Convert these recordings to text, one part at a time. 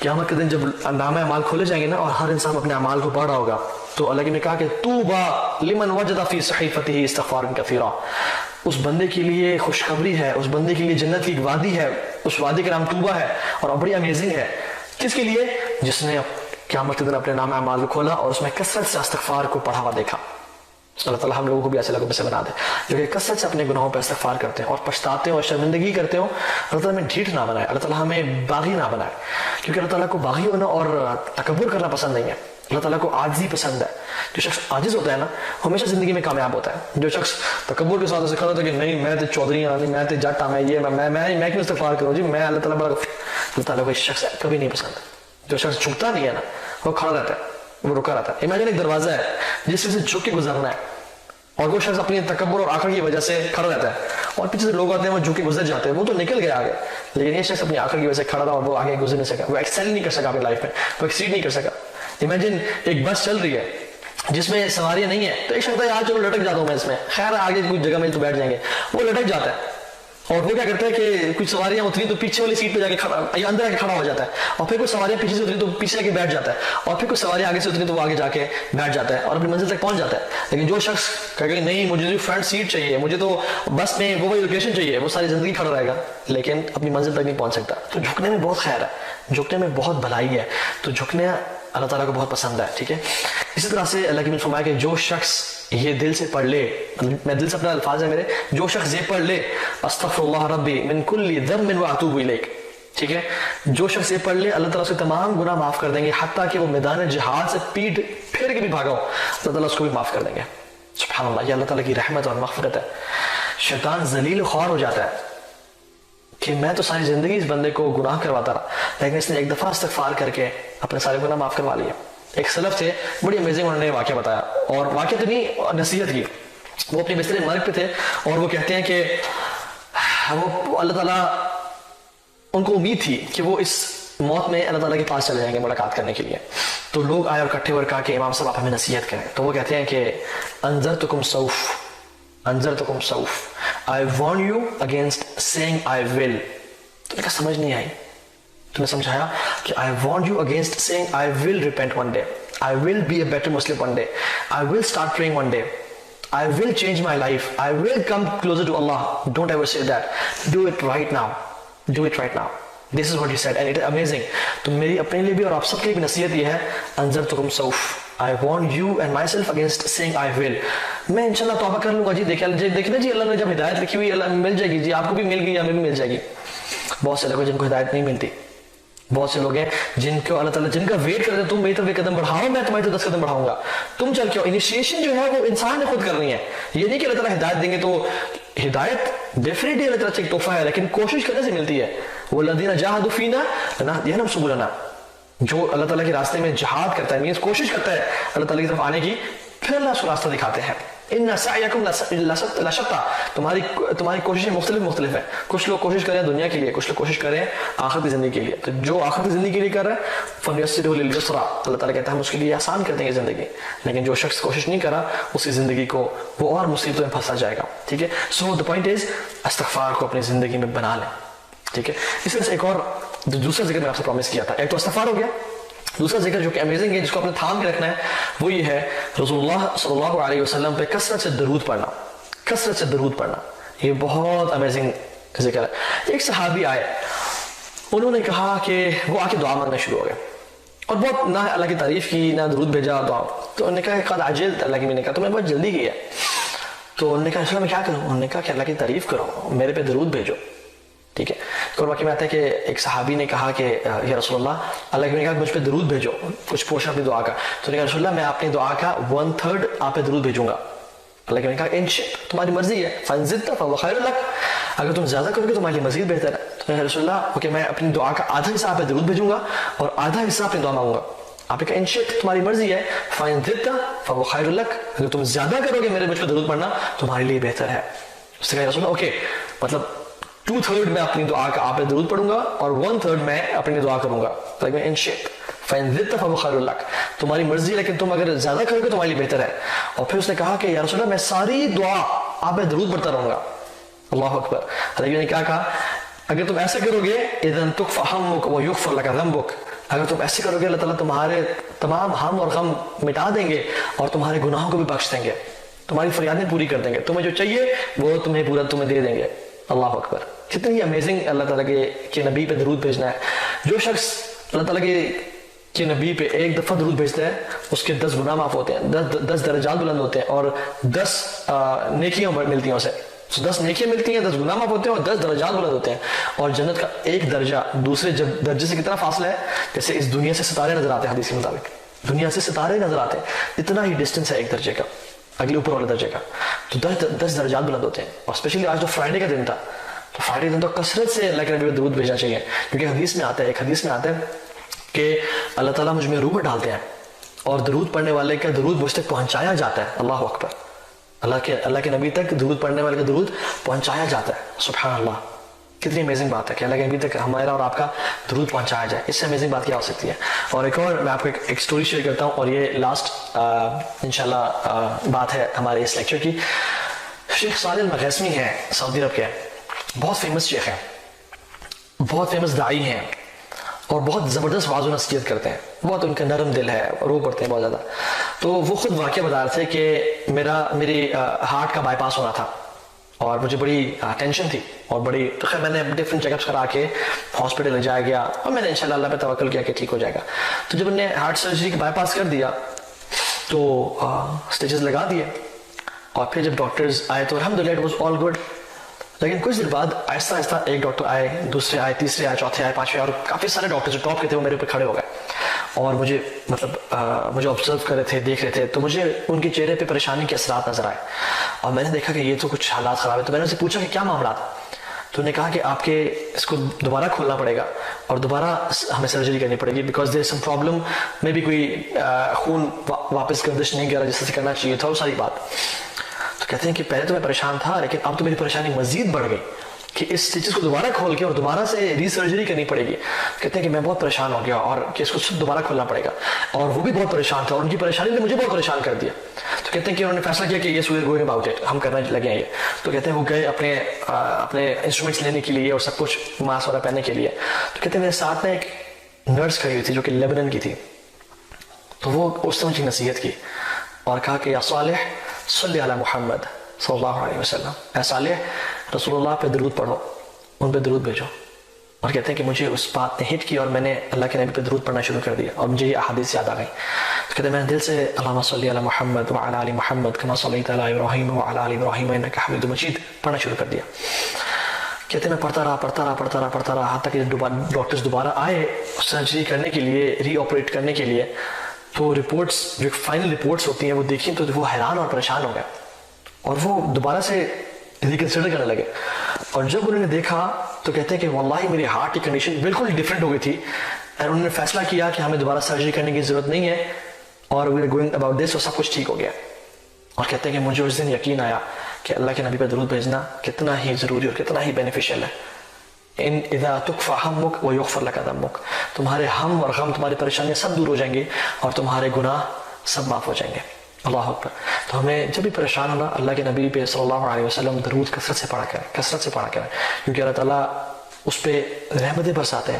क़यामत के दिन जब नामे अमाल खोले जाएंगे ना और हर इंसान अपने अमाल को पढ़ रहा होगा, तो अल्लाह ने कहा कि तूबा लिमन वजदा फी सहीफतिही इस्तिग़फ़ारन कसीरा, उस बंदे के लिए खुशखबरी है, उस बंदे के लिए जन्नत की एक वादी है, उस वादी का नाम तूबा है और बड़ी अमेजिंग है। किसके लिए? जिसने क़यामत के दिन अपने नाम अमाल को खोला और उसमें कसरत से इस्तिग़फ़ार को पढ़ा हुआ देखा। अल्लाह ताला हम लोगों को भी ऐसे लोगों में से बना दे जो कि कसरत से अपने गुनाहों पर इस्तिग़फ़ार करते हैं और पछताते हैं और शर्मिंदगी करते हो। अल्लाह ताला हमें ढीठ ना बनाए, अल्लाह ताला हमें बागी ना बनाए, क्योंकि अल्लाह ताला को बागी होना और तकब्बुर करना पसंद नहीं है। अल्लाह ताला को आजिज़ी पसंद है। जो शख्स आजिज़ होता है ना, हमेशा ज़िंदगी में कामयाब होता है। जो शख्स तकब्बुर के साथ ऐसे खड़ा होता है कि नहीं मैं तो चौधरी नहीं, मैं तो जट मैं ये मैं क्यों इस्तिग़फ़ार करूँ जी, मैं अल्लाह ताला को इस शख्स कभी नहीं पसंद। जो शख्स झुकता नहीं है ना, वो खड़ा रहता है, वो रुका रहता है। इमेजिन एक दरवाज़ा है जिससे से झुक के गुजरना है और वो शख्स अपनी तकब्बुर और आंखों की वजह से खड़ा रहता है और पीछे से लोग आते हैं, वो झुक के गुजर जाते हैं, वो तो निकल गया आगे, लेकिन ये शख्स अपनी आंखों की वजह से खड़ा रहा और वो आगे गुजर नहीं सका, वो एक्सेल नहीं कर सका अपनी लाइफ में, वो एक्सीड नहीं कर सका। इमेजिन एक बस चल रही है जिसमें सवारियां नहीं है, तो एक शख्स यार चलो लटक जाता हूँ मैं इसमें, खैर आगे कुछ जगह में तो बैठ जाएंगे, वो लटक जाता है और वो क्या करता है कि कुछ सवारियां उतरी तो पीछे वाली सीट पे जाके खड़ा या अंदर आके खड़ा हो जाता है, और फिर कुछ सवारियां पीछे से उतरी तो पीछे जाके बैठ जाता है, और फिर कुछ सवारियां आगे से उतरी तो वो आगे जाके बैठ जाता है और अपनी मंजिल तक पहुंच जाता है। लेकिन जो शख्स कहेगा नहीं मुझे तो फ्रंट सीट चाहिए, मुझे तो बस में वो वही लोकेशन चाहिए, वो सारी जिंदगी खड़ा रहेगा लेकिन अपनी मंजिल तक नहीं पहुंच सकता। तो झुकने में बहुत खैर है, झुकने में बहुत भलाई है, तो झुकने अल्लाह ताला को बहुत पसंद है। ठीक है, इसी तरह से अल्लाह की फरमाया कि जो शख्स ये दिल से पढ़ ले, मैं दिल से अपना अल्फाज है मेरे, जो शख्स ये पढ़ ले अस्तगफिरुल्लाह रब्बी मिन कुल्ली ज़म्बिन व अतूबु इलैक, ठीक है, जो शख्स ये पढ़ ले अल्लाह ताला उसके तमाम गुनाह माफ कर देंगे, हत्ता कि वो मैदान जिहाद से पीठ फेर के भी भागा हो अल्लाह ताला उसको भी माफ कर देंगे। सुभान अल्लाह, ये अल्लाह ताला की रहमत और मग़फ़िरत है। शैतान ज़लील ख़्वार हो जाता है कि मैं तो सारी जिंदगी इस बंदे को गुनाह करवाता रहा, लेकिन इसने एक दफा इस्तिग़फ़ार करके अपने सारे गुनाह माफ करवा लिए। एक सलफ थे, बड़ी अमेजिंग उन्होंने वाक़या बताया, और वाक़या तो नहीं नसीहत की। वो अपने बिस्तरे मर्ग पे थे और वो कहते हैं कि वो अल्लाह ताला उनको उम्मीद थी कि वो इस मौत में अल्लाह ताला के पास चले जाएंगे मुलाकात करने के लिए। तो लोग आए और इकट्ठे और कहा कि इमाम साहब आप हमें नसीहत करें। तो वो कहते हैं कि अंज़रतुकुम सौफ, I warn you against saying I will. तो उनका समझ नहीं आई, तुमने समझाया कि I want you against saying I will repent one day, I will be a better Muslim one day, I will start praying one day, I will change my life, I will come closer to Allah. Don't ever say that, do it right now, do it right now. This is what he said and it is amazing. तो मेरी अपने लिए भी और आप सबके लिए भी नसीहत ये है, अंज़रतुकुम सौफ, I warn you and myself against saying I will. मैं इंशाल्लाह तौबा कर लूंगा जी, देखना जी अल्लाह ने जब हिदायत लिखी हुई अल्लाह मिल जाएगी जी, आपको भी मिल गई हमें भी मिल जाएगी। बहुत से लोग जिनको हिदायत नहीं मिलती, बहुत से लोग हैं जिनको अल्लाह ताला जिनका वेट करते हैं, तुम मेरी तरफ एक कदम बढ़ाओ मैं तुम्हारी तरफ 10 कदम बढ़ाऊंगा, तुम चल क्यों। इनिशिएशन जो है वो इंसान ने खुद करनी है, ये नहीं कि अल्लाह ताला हिदायत देंगे। तो हिदायत डेफिनेटली अल्लाह ताला से एक तोहफा है, लेकिन कोशिश करने से मिलती है। वल्लज़ीना जाहदू फीना लनहदियन्नहुम सुबुलना, जो अल्लाह ताला के रास्ते में जिहाद करता है, मींस कोशिश करता है अल्लाह ताला की तरफ आने की, फिर अल्लाह उसको रास्ता दिखाते हैं। इन्ना सअयकुम लशत्ता, तुम्हारी कोशिशें मुख्तलिफ है। कुछ लोग कोशिश करें दुनिया के लिए, कुछ लोग कोशिश करें आखिरत की जिंदगी के लिए। तो जो आखिरत की जिंदगी के लिए कर रहा है फनयस्सिरहु लिल युस्रा, अल्लाह ताला कहता है हम उसके लिए आसान कर देंगे जिंदगी। लेकिन जो शख्स कोशिश नहीं करा उसकी जिंदगी को वो और मुसीबतों में फंसा जाएगा। ठीक है, सो द पॉइंट इज इस्तिग़फ़ार को अपनी जिंदगी में बना लें। ठीक है, इसी वजह से एक और दूसरा जिक्र मैंने आपसे प्रॉमिस किया था, एक तो इस्तिग़फ़ार हो गया, दूसरा जिक्र जो कि अमेजिंग है जिसको आपने थाम के रखना है वो ये है रसूलुल्लाह सल्लल्लाहु अलैहि वसल्लम पे कसरत से दरूद पढ़ना। ये बहुत अमेजिंग जिक्र है। एक सहाबी आए, उन्होंने कहा कि वो आके दुआ मांगना शुरू हो गए और बहुत ना अल्लाह की तारीफ की ना दरूद भेजा दुआ। तो उन्होंने कहा क़द अजल्त, अल्लाह की मैंने कहा तो मैं बहुत जल्दी की है। तो उन्होंने कहा मैं क्या करूँ, उन्होंने कहा कि अल्लाह की तारीफ करो, मेरे पे दरूद भेजो। ठीक है, और बाकी में आता है कि एक सहाबी ने कहा कि या रसूलल्लाह, अल्लाह के कहा मुझ पे दरूद भेजो, कुछ पोर्शन अपनी दुआ का। तो उन्होंने कहा रसूलल्लाह मैं अपनी दुआ का 1/3 आप पे दरूद भेजूंगा। अल्लाह के कहा इंशाअल्लाह तुम्हारी मर्जी है, फनज़िदता फहुव खैरुल लक, अगर तुम ज्यादा करोगे तो तुम्हारे लिए मजीद बेहतर है। तो मैंने कहा रसूलल्लाह ओके मैं अपनी दुआ का आधा हिस्सा आप पे दरूद भेजूंगा और आधा हिस्सा अपनी दुआ मांगूंगा। आपने कहा इंशाअल्लाह तुम्हारी मर्जी है, फनज़िदता फहुव खैरुल लक, अगर तुम ज्यादा करोगे मेरे मुझ पे दरूद पढ़ना तुम्हारे लिए बेहतर है। उसने कहा रसूलल्लाह ओके मतलब 2/3 मैं अपनी दुआ का आप पे दरूद पढ़ूंगा और 1/3 मैं अपनी दुआ करूंगा। तो मैं इंशाअल्लाह फनज़िदता फहुव खैरुल लक, तुम्हारी मर्जी, लेकिन तुम अगर ज्यादा करोगे तो तुम्हारे लिए बेहतर है। और फिर उसने कहा कि या रसूलल्लाह मैं सारी दुआ आप पे दरूद पढ़ता रहूंगा। अल्लाह अकबर। ने क्या कहा, अगर तुम ऐसा करोगे इज़न तुकफ़ा हम्मुक व युग़फ़र लक ज़ंबुक, اگر تم ایسے کرو گے اللہ تعالیٰ تمہارے تمام ہم اور غم مٹا دیں گے اور تمہارے گناہوں کو بھی بخش دیں گے, تمہاری فریادیں پوری کر دیں گے, تمہیں جو چاہیے وہ تمہیں پورا تمہیں دے دیں گے. اللہ اکبر, کتنی امیزنگ اللہ تعالیٰ کے نبی پہ درود بھیجنا ہے. جو شخص اللہ تعالیٰ کے نبی پہ ایک دفعہ درود بھیجتا ہے اس کے 10 گناہ معاف ہوتے ہیں, 10 درجات بلند ہوتے ہیں اور 10 نیکیاں ملتی ہیں اسے. 10 نیکیاں ملتی ہیں, 10 گناہ معاف ہوتے ہیں اور 10 درجات بلند ہوتے ہیں. اور جنت کا ایک درجہ دوسرے درجے سے کتنا فاصلہ ہے, جیسے اس دنیا سے ستارے نظر آتے ہیں. حدیث کے مطابق دنیا سے ستارے نظر آتے ہیں, اتنا ہی ڈسٹینس ہے ایک درجے کا اگلے اوپر والے درجے کا. تو 10 درجات بلند ہوتے ہیں. اور اسپیشلی آج جو فرائیڈے کا دن تھا, تو فرائیڈے دن تو کثرت سے اللہ کے نبی کو درود بھیجنا چاہیے, کیونکہ حدیث میں آتا ہے, ایک حدیث میں آتا ہے کہ اللہ تعالیٰ مجھ میں روح ڈالتے ہیں اور درود پڑھنے والے کا درود مجھ تک پہنچایا جاتا ہے. اللہ اکبر, اللہ کے نبی تک درود پڑھنے والے کا درود پہنچایا جاتا ہے. سبحان اللہ, کتنی امیزنگ بات ہے کہ اللہ کے نبی تک ہمارا اور آپ کا درود پہنچایا جائے. اس سے امیزنگ بات کیا ہو سکتی ہے. اور ایک اور میں آپ کو ایک سٹوری شیئر کرتا ہوں, اور یہ لاسٹ انشاءاللہ بات ہے ہمارے اس لیکچر کی. شیخ صالح المغیثمی ہیں, سعودی عرب کے, بہت فیمس شیخ ہیں, بہت فیمس داعی ہیں, اور بہت زبردست واعظ و نصیحت کرتے ہیں. بہت ان کا نرم دل ہے, رو پڑتے ہیں بہت زیادہ. تو وہ خود واقعہ بتا رہے تھے کہ میری ہارٹ کا بائی پاس ہونا تھا اور مجھے بڑی ٹینشن تھی اور بڑی, تو خیر میں نے ڈفرینٹ چیک اپس کرا کے ہاسپٹل لے جایا گیا اور میں نے انشاءاللہ اللہ پہ توکل کیا کہ ٹھیک ہو جائے گا. تو جب انہیں ہارٹ سرجری کا بائی پاس کر دیا تو اسٹیچز لگا دیے, اور پھر جب ڈاکٹرز آئے تو الحمدللہ اٹ واز آل گڈ. لیکن کچھ دن بعد آہستہ آہستہ ایک ڈاکٹر آئے, دوسرے آئے, تیسرے آئے, چوتھے آئے, پانچویں, اور کافی سارے ڈاکٹر جو ٹاپ کے تھے وہ میرے اوپر کھڑے ہو گئے اور مجھے مجھے آبزرو کر رہے تھے, دیکھ رہے تھے. تو مجھے ان کے چہرے پہ پریشانی کے اثرات نظر آئے اور میں نے دیکھا کہ یہ تو کچھ حالات خراب ہے. تو میں نے ان سے پوچھا کہ کیا معاملات. تو انہوں نے کہا کہ آپ کے اس کو دوبارہ کھولنا پڑے گا اور دوبارہ ہمیں سرجری کرنی پڑے گی, بیکاز دیر سم پرابلم, میں بھی کوئی خون واپس گردش نہیں کر رہا جس سے کرنا چاہیے تھا, وہ ساری بات. تو کہتے ہیں کہ پہلے تو میں پریشان تھا, لیکن اب تو میری پریشانی مزید بڑھ گئی کہ اس اسٹیچز کو دوبارہ کھول کے اور دوبارہ سے ری سرجری کرنی پڑے گی. کہتے ہیں کہ میں بہت پریشان ہو گیا اور کہ اس کو دوبارہ کھولنا پڑے گا, اور وہ بھی بہت پریشان تھا اور ان کی پریشانی نے مجھے بہت پریشان کر دیا. تو کہتے ہیں کہ انہوں نے فیصلہ کیا کہ یہ سوئر گوئنگ اباؤٹ اٹ, ہم کرنا لگے ہیں یہ. تو کہتے ہیں وہ گئے اپنے انسٹرومنٹس لینے کے لیے اور سب کچھ ماسک وغیرہ پہننے کے لیے. تو کہتے ہیں میرے ساتھ میں ایک نرس کھڑی ہوئی تھی جو کہ لیبنن کی تھی. تو وہ اس نے مجھے نصیحت کی اور کہا کہ یا صالح صلی علی محمد صلی اللہ علیہ وسلم, اے صالح رسول اللہ پہ درود پڑھو, ان پہ درود بھیجو. اور کہتے ہیں کہ مجھے اس بات نے ہٹ کی اور میں نے اللہ کے نبی پہ درود پڑھنا شروع کر دیا اور مجھے یہ احادیث یاد آ گئی. تو کہتے ہیں میں نے دل سے اللہم صلی علی محمد وعلی آل محمد کما صلیت علی ابراہیم وعلی آل ابراہیم انک حمید مجید پڑھنا شروع کر دیا. کہتے ہیں میں پڑھتا رہا حتیٰ کہ ڈاکٹرز دوبارہ آئے سرجری کرنے کے لیے, ری آپریٹ کرنے کے لیے. تو رپورٹس جو فائنل رپورٹس ہوتی ہیں وہ دیکھیں تو وہ حیران اور پریشان ہو گئے اور وہ دوبارہ سے ریکنسیڈر کرنے لگے. اور جب انہوں نے دیکھا تو کہتے ہیں کہ واللہ میری ہارٹ کی کنڈیشن بالکل ڈیفرنٹ ہو گئی تھی, اور انہوں نے فیصلہ کیا کہ ہمیں دوبارہ سرجری کرنے کی ضرورت نہیں ہے اور we are going about this, اور سب کچھ ٹھیک ہو گیا. اور کہتے ہیں کہ مجھے اس دن یقین آیا کہ اللہ کے نبی پہ درود بھیجنا کتنا ہی ضروری اور کتنا ہی بینیفیشیل ہے. ان اذا تکفى همك ويغفر لك ذنبك, تمہارے ہم اور غم, تمہاری پریشانیاں سب دور ہو جائیں گے اور تمہارے گناہ سب معاف ہو جائیں گے. اللہ اکبر. تو ہمیں جب بھی پریشان ہونا اللہ کے نبی پہ صلی اللہ علیہ وسلم درود کثرت سے پڑھا کریں, کیونکہ اللہ تعالیٰ اس پہ رحمتیں برساتے ہیں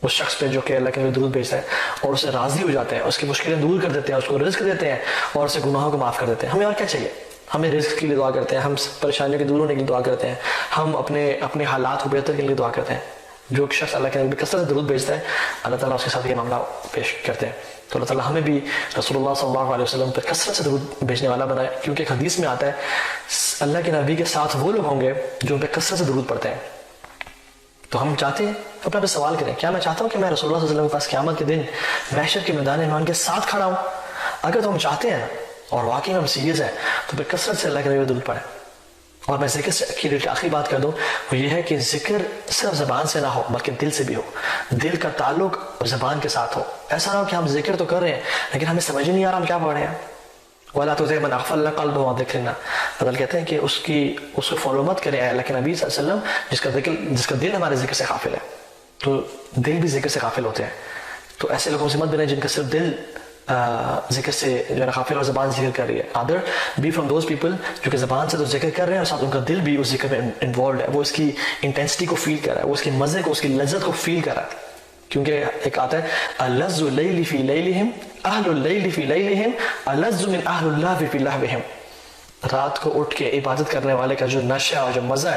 اس شخص پہ جو کہ اللہ کے نبی درود بھیجتا ہے, اور اسے راضی ہو جاتے ہیں, اس کی مشکلیں دور کر دیتے ہیں, اس کو رزق دیتے ہیں اور اسے گناہوں کو معاف کر دیتے ہیں. ہمیں اور کیا چاہیے؟ ہمیں رزق کے لیے دعا کرتے ہیں, ہم پریشانیوں کے دور ہونے کے لیے دعا کرتے ہیں, ہم اپنے حالات کو بہتر کے لیے دعا کرتے ہیں. جو شخص اللہ کے نبی کثرت سے درود بھیجتا ہے اللہ تعالیٰ اس کے ساتھ یہ معاملہ پیش کرتے ہیں. تو اللہ تعالیٰ ہمیں بھی رسول اللہ صلی اللہ علیہ وسلم پر کثرت سے درود بھیجنے والا بنائے, کیونکہ ایک حدیث میں آتا ہے اللہ کے نبی کے ساتھ وہ لوگ ہوں گے جو ان پہ کثرت سے درود پڑھتے ہیں. تو ہم چاہتے ہیں, اپنے پہ سوال کریں, کیا میں چاہتا ہوں کہ میں رسول اللہ صلی اللہ علیہ وسلم کے پاس قیامت کے دن محشر کے میدان میں ان کے ساتھ کھڑا ہوں؟ اگر تو ہم چاہتے ہیں اور واقعی ہم سیریس ہیں تو پھر کثرت سے اللہ کے نبی درود پڑھیں. اور میں ذکر سے کی آخری بات کر دوں, وہ یہ ہے کہ ذکر صرف زبان سے نہ ہو بلکہ دل سے بھی ہو, دل کا تعلق زبان کے ساتھ ہو. ایسا نہ ہو کہ ہم ذکر تو کر رہے ہیں لیکن ہمیں سمجھ نہیں آ رہا ہم کیا پڑھ رہے ہیں. وَلَا تُطِعْ مَنْ أَغْفَلْنَا قَلْبَهُ عَنْ ذِكْرِنَا, اللہ کہتے ہیں کہ اس کو فالو مت کریں اللہ کے نبی صلی اللہ علیہ وسلم جس کا دل ہمارے ذکر سے غافل ہے. تو دل بھی ذکر سے غافل ہوتے ہیں, تو ایسے لوگوں سے مت بنیں جن کا صرف دل ذکر سے جو ہے غافل اور زبان ذکر کر رہی ہے. Other be from those people جو کہ زبان سے تو ذکر کر رہے ہیں اور ساتھ ان کا دل بھی اس ذکر میں انوالوڈ ہے, وہ اس کی انٹینسٹی کو فیل کر رہا ہے, وہ اس کے مزے کو, اس کی لذت کو فیل کر رہا ہے. کیونکہ ایک آتا ہے الَّذُّ اللیل فی لیلہم اہل اللیل فی لیلہم الَّذُّ من اہل اللہو فی لہوہم. رات کو اٹھ کے عبادت کرنے والے کا جو نشہ اور جو مزہ ہے